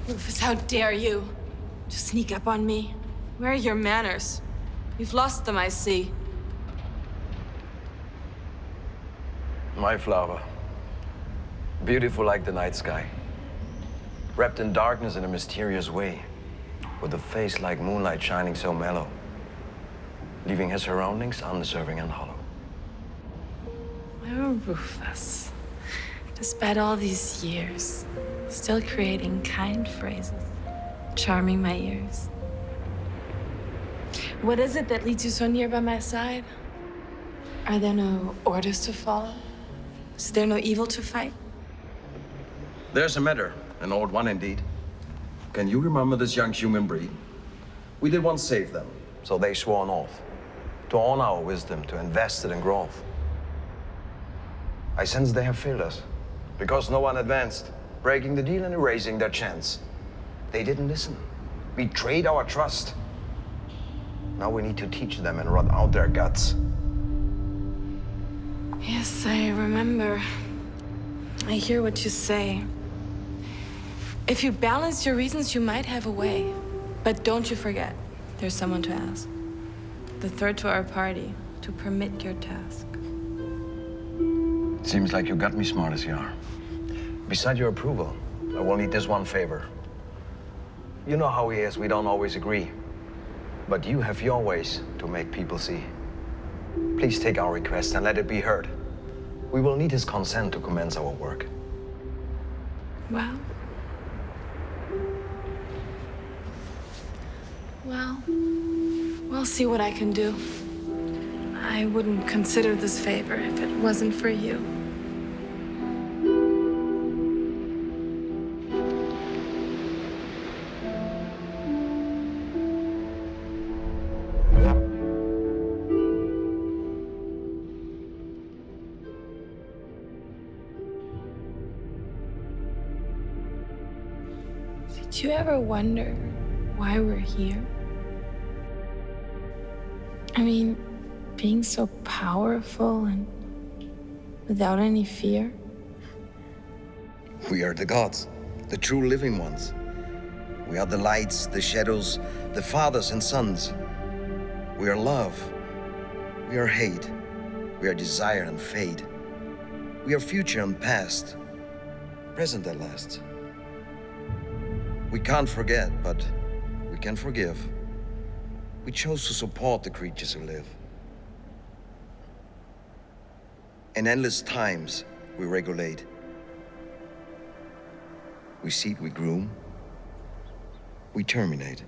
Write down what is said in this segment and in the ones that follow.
Rufus, how dare you? To sneak up on me? Where are your manners? You've lost them, I see. My flower. Beautiful like the night sky. Wrapped in darkness in a mysterious way. With a face like moonlight shining so mellow. Leaving his surroundings undeserving and hollow. Oh, Rufus. Despite all these years, still creating kind phrases, charming my ears. What is it that leads you so near by my side? Are there no orders to follow? Is there no evil to fight? There's a matter, an old one indeed. Can you remember this young human breed? We did once save them, so they swore an oath. To honor our wisdom, to invest it in growth. I sense they have failed us, because no one advanced, breaking the deal and erasing their chance. They didn't listen, betrayed our trust. Now we need to teach them and rot out their guts. Yes, I remember. I hear what you say. If you balance your reasons, you might have a way. But don't you forget, there's someone to ask. The third to our party, to permit your task. It seems like you got me smart as you are. Beside your approval, I will need this one favor. You know how he is, we don't always agree. But you have your ways to make people see. Please take our request and let it be heard. We will need his consent to commence our work. Well, we'll see what I can do. I wouldn't consider this favor if it wasn't for you. Did you ever wonder why we're here? I mean, being so powerful and without any fear. We are the gods, the true living ones. We are the lights, the shadows, the fathers and sons. We are love. We are hate. We are desire and fate. We are future and past. Present at last. We can't forget, but we can forgive. We chose to support the creatures who live. In endless times, we regulate. We seed, we groom, we terminate.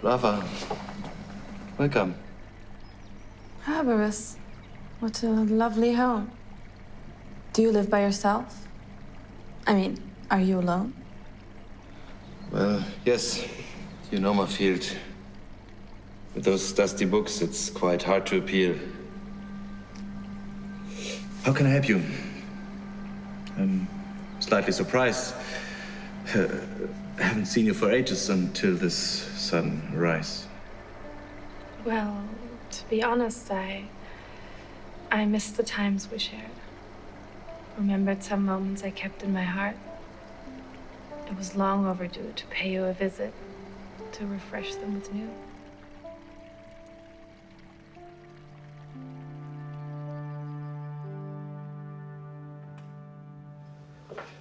Lava, welcome. Barbarous, what a lovely home. Do you live by yourself? I mean, are you alone? Well, yes. You know my field. With those dusty books, it's quite hard to appeal. How can I help you? I'm slightly surprised. I haven't seen you for ages until this sudden rise. Well, to be honest, I missed the times we shared. Remembered some moments I kept in my heart. It was long overdue to pay you a visit, to refresh them with new.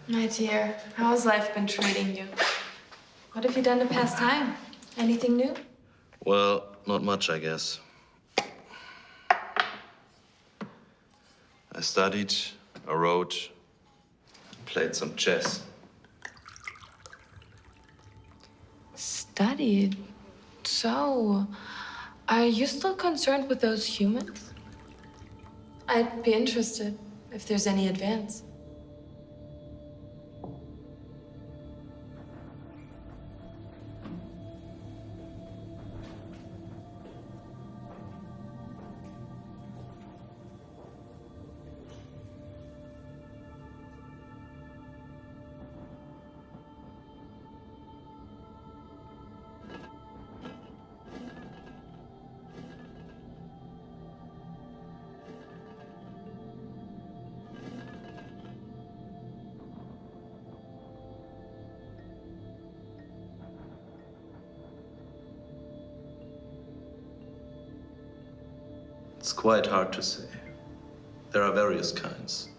My dear, how has life been treating you? What have you done to pass time? Anything new? Well, not much, I guess. I studied, I wrote, played some chess. Studied? So, are you still concerned with those humans? I'd be interested if there's any advance. It's quite hard to say. There are various kinds.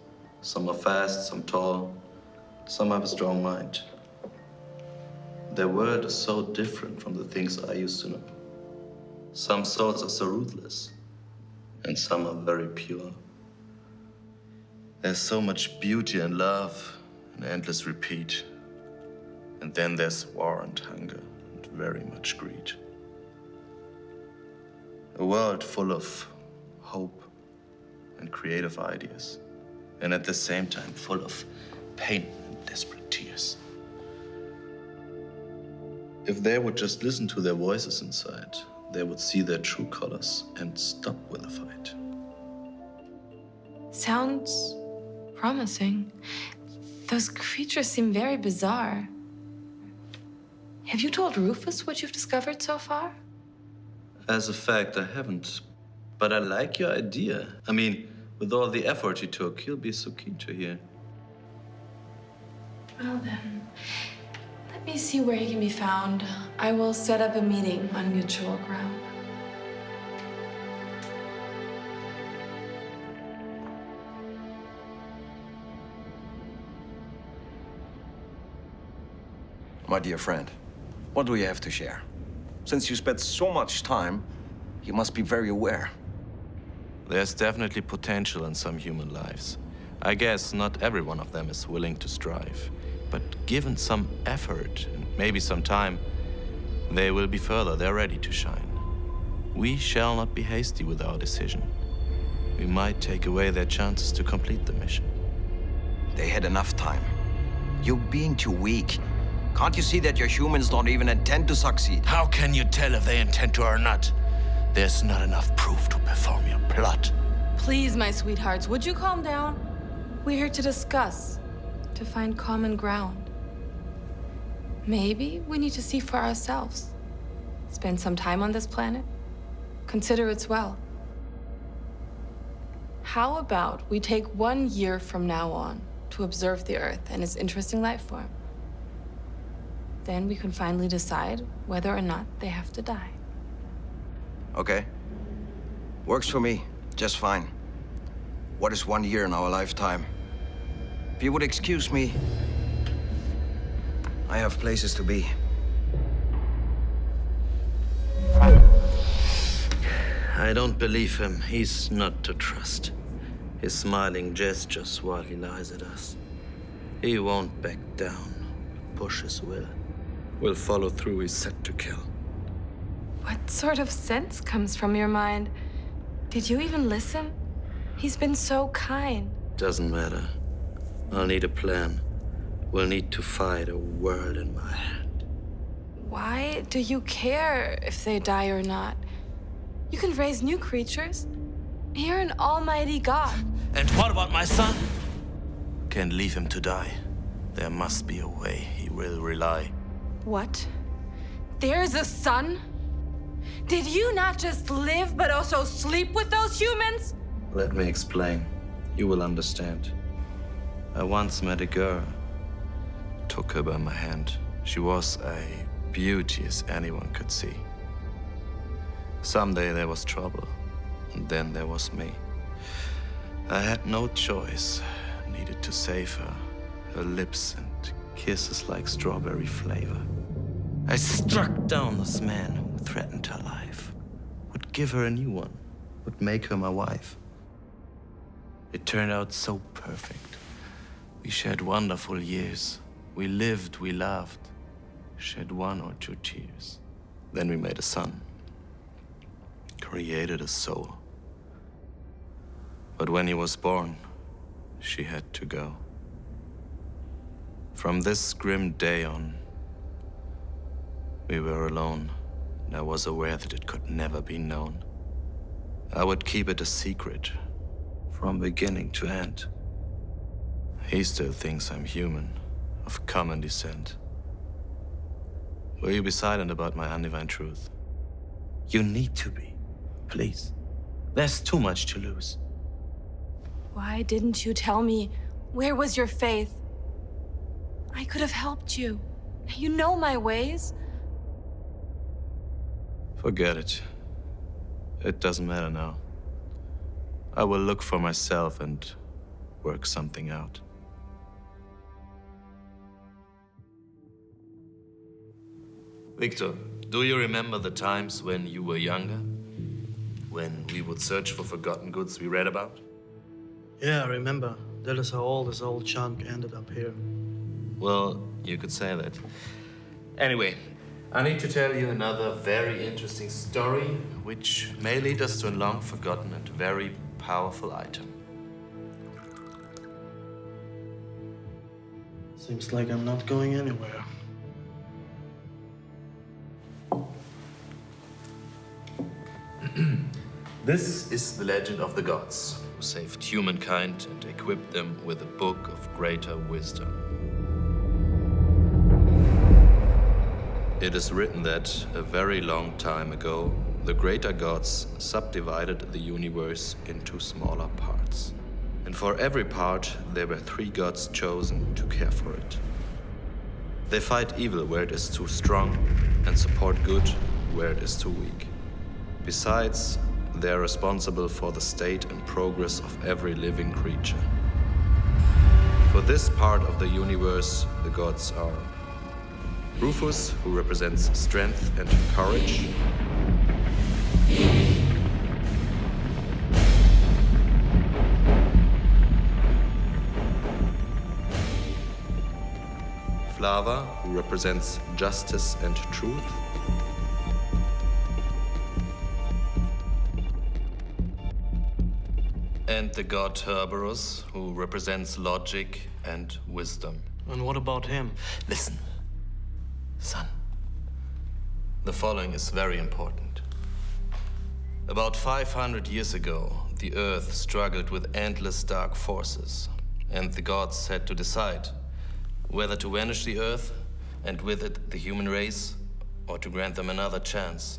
Some are fast, some tall, some have a strong mind. Their world is so different from the things I used to know. Some souls are so ruthless, and some are very pure. There's so much beauty and love and endless repeat. And then there's war and hunger and very much greed. A world full of hope and creative ideas, and at the same time full of pain and desperate tears. If they would just listen to their voices inside, they would see their true colors and stop with the fight. Sounds promising. Those creatures seem very bizarre. Have you told Rufus what you've discovered so far? As a fact, I haven't. But I like your idea. I mean, with all the effort you took, he'll be so keen to hear. Well then, let me see where he can be found. I will set up a meeting on mutual ground. My dear friend, what do you have to share? Since you spent so much time, you must be very aware. There's definitely potential in some human lives. I guess not every one of them is willing to strive. But given some effort and maybe some time, they will be further. They're ready to shine. We shall not be hasty with our decision. We might take away their chances to complete the mission. They had enough time. You're being too weak. Can't you see that your humans don't even intend to succeed? How can you tell if they intend to or not? There's not enough proof to perform your plot. Please, my sweethearts, would you calm down? We're here to discuss, to find common ground. Maybe we need to see for ourselves. Spend some time on this planet. Consider its well. How about we take 1 year from now on to observe the Earth and its interesting life form? Then we can finally decide whether or not they have to die. Okay. Works for me. Just fine. What is 1 year in our lifetime? If you would excuse me, I have places to be. I don't believe him. He's not to trust. His smiling gestures while he lies at us. He won't back down, push his will. Will follow through, he's set to kill. What sort of sense comes from your mind? Did you even listen? He's been so kind. Doesn't matter. I'll need a plan. We'll need to fight a world in my hand. Why do you care if they die or not? You can raise new creatures. You're an almighty god. And what about my son? Can't leave him to die. There must be a way he will rely. What? There's a son? Did you not just live, but also sleep with those humans? Let me explain. You will understand. I once met a girl. Took her by my hand. She was a beauty as anyone could see. Someday there was trouble, and then there was me. I had no choice. Needed to save her. Her lips and kisses like strawberry flavor. I struck down this man who threatened her life. Would give her a new one. Would make her my wife. It turned out so perfect. We shared wonderful years. We lived, we loved. Shed 1 or 2 tears. Then we made a son. Created a soul. But when he was born, she had to go. From this grim day on, we were alone, and I was aware that it could never be known. I would keep it a secret, from beginning to end. He still thinks I'm human, of common descent. Will you be silent about my undivine truth? You need to be, please. There's too much to lose. Why didn't you tell me? Where was your faith? I could have helped you. You know my ways. Forget it. It doesn't matter now. I will look for myself and work something out. Victor, do you remember the times when you were younger? When we would search for forgotten goods we read about? Yeah, I remember. That is how all this old junk ended up here. Well, you could say that. Anyway, I need to tell you another very interesting story, which may lead us to a long forgotten and very powerful item. Seems like I'm not going anywhere. This is the legend of the gods, who saved humankind and equipped them with a book of greater wisdom. It is written that a very long time ago, the greater gods subdivided the universe into smaller parts. And for every part, there were 3 gods chosen to care for it. They fight evil where it is too strong and support good where it is too weak. Besides, they are responsible for the state and progress of every living creature. For this part of the universe, the gods are Rufus, who represents strength and courage. Flava, who represents justice and truth. And the god Herberus, who represents logic and wisdom. And what about him? Listen, son. The following is very important. About 500 years ago, the Earth struggled with endless dark forces, and the gods had to decide whether to vanish the Earth, and with it the human race, or to grant them another chance.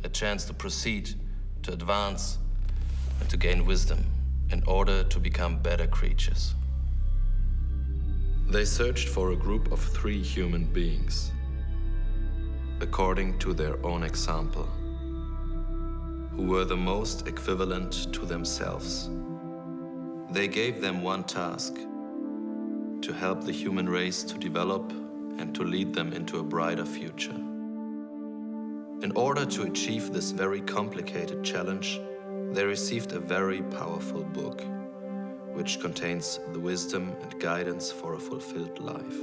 A chance to proceed, to advance, and to gain wisdom in order to become better creatures. They searched for a group of 3 human beings, according to their own example, who were the most equivalent to themselves. They gave them one task: to help the human race to develop and to lead them into a brighter future. In order to achieve this very complicated challenge, they received a very powerful book, which contains the wisdom and guidance for a fulfilled life.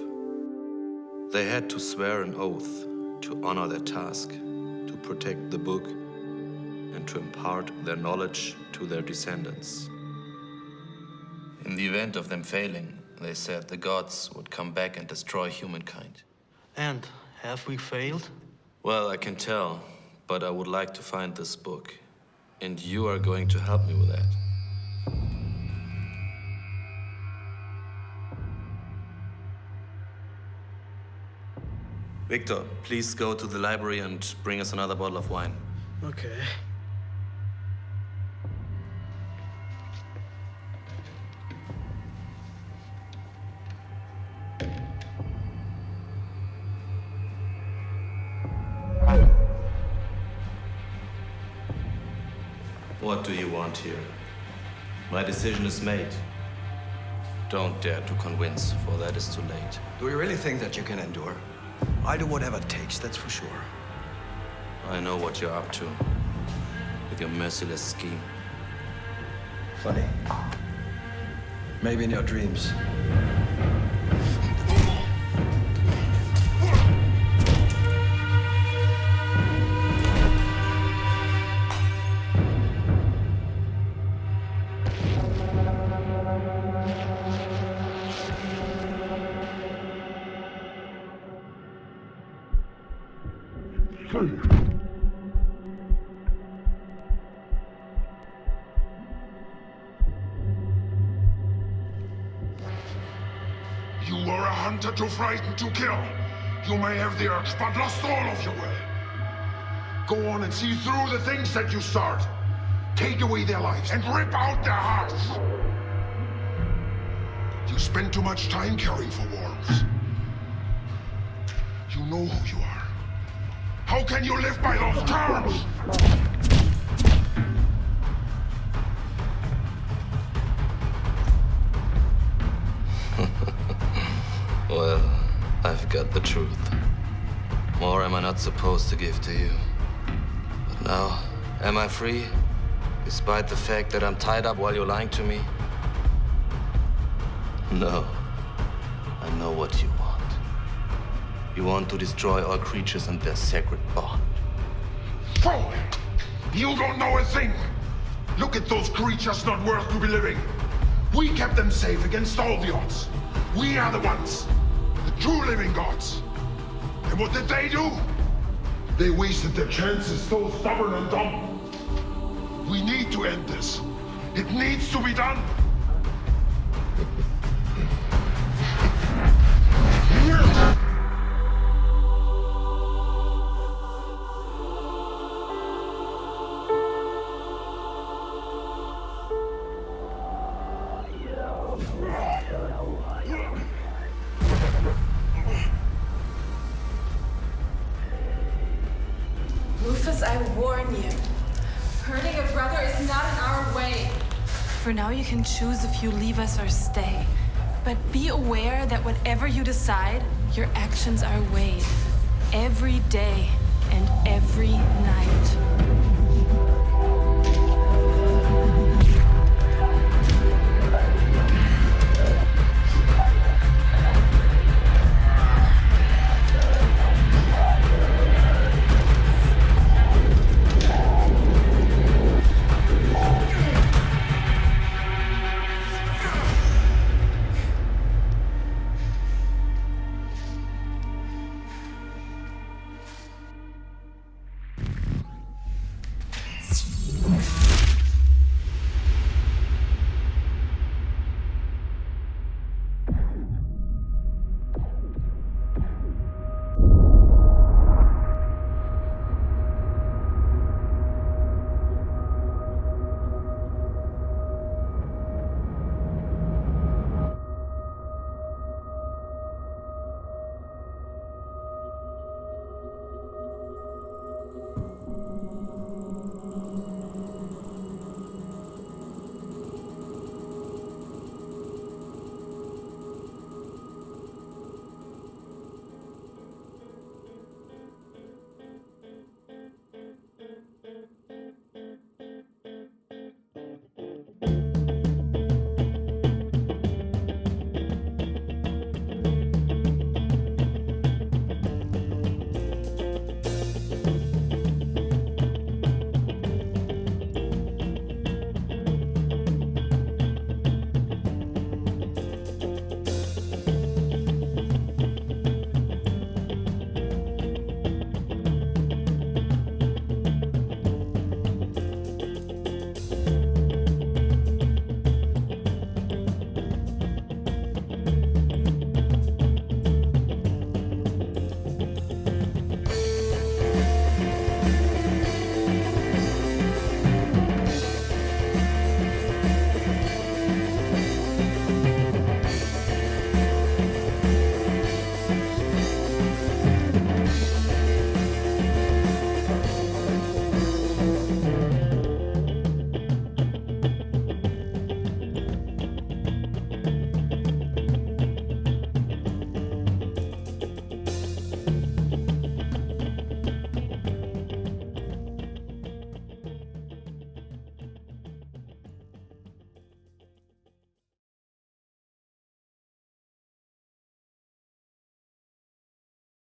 They had to swear an oath to honor their task, to protect the book, and to impart their knowledge to their descendants. In the event of them failing, they said the gods would come back and destroy humankind. And have we failed? Well, I can tell, but I would like to find this book. And you are going to help me with that. Victor, please go to the library and bring us another bottle of wine. Okay. What do you want here? My decision is made. Don't dare to convince, for that is too late. Do you really think that you can endure? I'll do whatever it takes, that's for sure. I know what you're up to, with your merciless scheme. Funny. Maybe in your dreams. You are a hunter too frightened to kill. You may have the urge, but lost all of your will. Go on and see through the things that you start. Take away their lives and rip out their hearts. You spend too much time caring for worms. You know who you are. How can you live by those terms? Well, I've got the truth. More am I not supposed to give to you. But now, am I free? Despite the fact that I'm tied up while you're lying to me? No. I know what you want. You want to destroy all creatures and their sacred bond. Fool! You don't know a thing! Look at those creatures not worth to be living. We kept them safe against all the odds. We are the ones. The true living gods. And what did they do? They wasted their chances, so stubborn and dumb. We need to end this. It needs to be done. Rufus, I warn you. Hurting a brother is not in our way. For now, you can choose if you leave us or stay. But be aware that whatever you decide, your actions are weighed. Every day and every night.